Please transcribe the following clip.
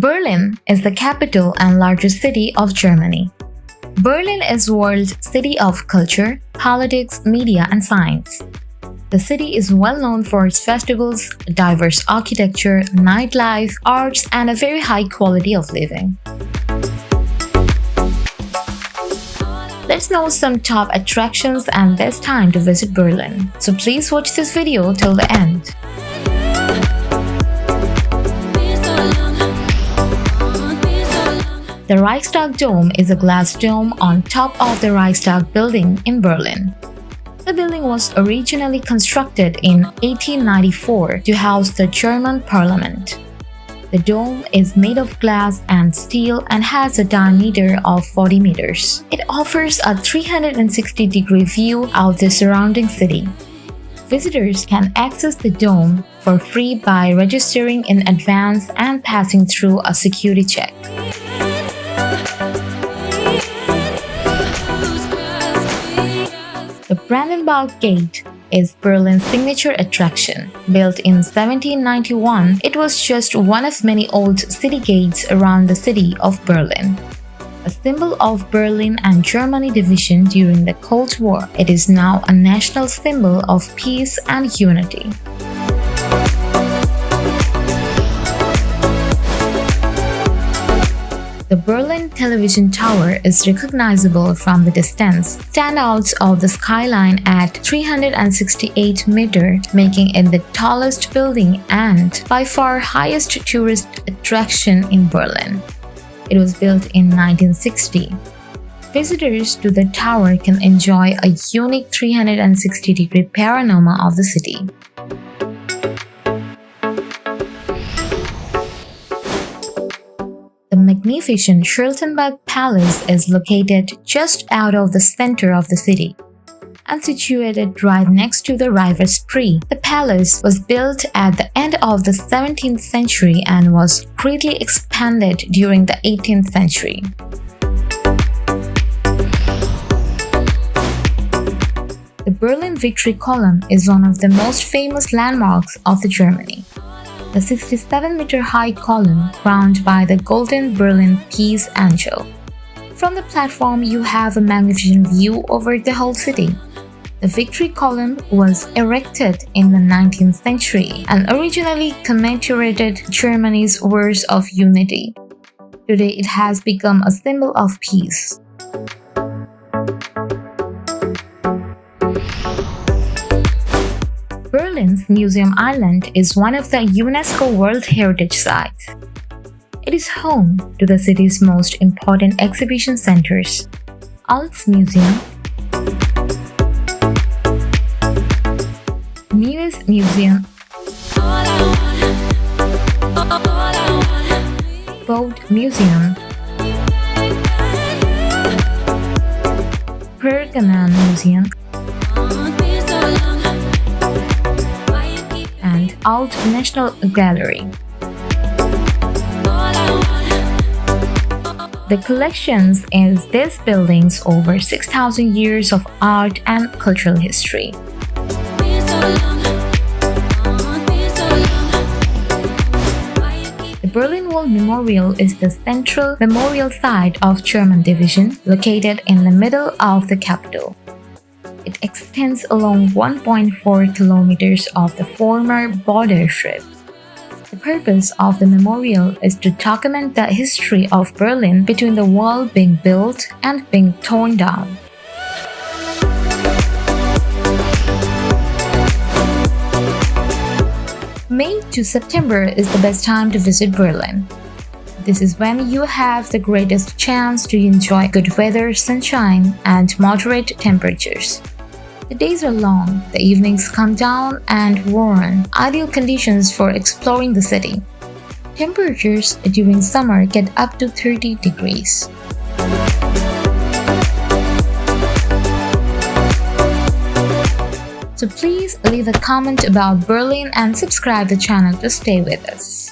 Berlin is the capital and largest city of Germany. Berlin is world city of culture, politics, media, and science. The city is well known for its festivals, diverse architecture, nightlife, arts, and a very high quality of living. Let's know some top attractions and best time to visit Berlin. So please watch this video till the end. The Reichstag dome is a glass dome on top of the Reichstag building in Berlin. The building was originally constructed in 1894 to house the German parliament. The dome is made of glass and steel and has a diameter of 40 meters. It offers a 360-degree view of the surrounding city. Visitors can access the dome for free by registering in advance and passing through a security check. The Brandenburg Gate is Berlin's signature attraction. Built in 1791, it was just one of many old city gates around the city of Berlin. A symbol of Berlin and Germany division during the Cold War, it is now a national symbol of peace and unity. The Berlin television tower is recognizable from the distance. Standouts of the skyline at 368 meters, making it the tallest building and by far highest tourist attraction in Berlin. It was built in 1960. Visitors to the tower can enjoy a unique 360-degree panorama of the city. The magnificent Charlottenburg Palace is located just out of the center of the city and situated right next to the River Spree. The palace was built at the end of the 17th century and was greatly expanded during the 18th century. The Berlin Victory Column is one of the most famous landmarks of Germany. The 67-meter-high column crowned by the golden Berlin Peace Angel. From the platform, you have a magnificent view over the whole city. The Victory Column was erected in the 19th century and originally commemorated Germany's Wars of Unity. Today, it has become a symbol of peace. Berlin's Museum Island is one of the UNESCO World Heritage Sites. It is home to the city's most important exhibition centers, Alts Museum, Neues Museum, Boat Museum, Pergamon Museum, and Alt National Gallery. The collections in these buildings over 6,000 years of art and cultural history. The Berlin Wall Memorial is the central memorial site of German division located in the middle of the capital. It extends along 1.4 kilometers of the former border strip. The purpose of the memorial is to document the history of Berlin between the wall being built and being torn down. May to September is the best time to visit Berlin. This is when you have the greatest chance to enjoy good weather, sunshine, and moderate temperatures. The days are long, the evenings come down and warm, ideal conditions for exploring the city. Temperatures during summer get up to 30 degrees. So please leave a comment about Berlin and subscribe the channel to stay with us.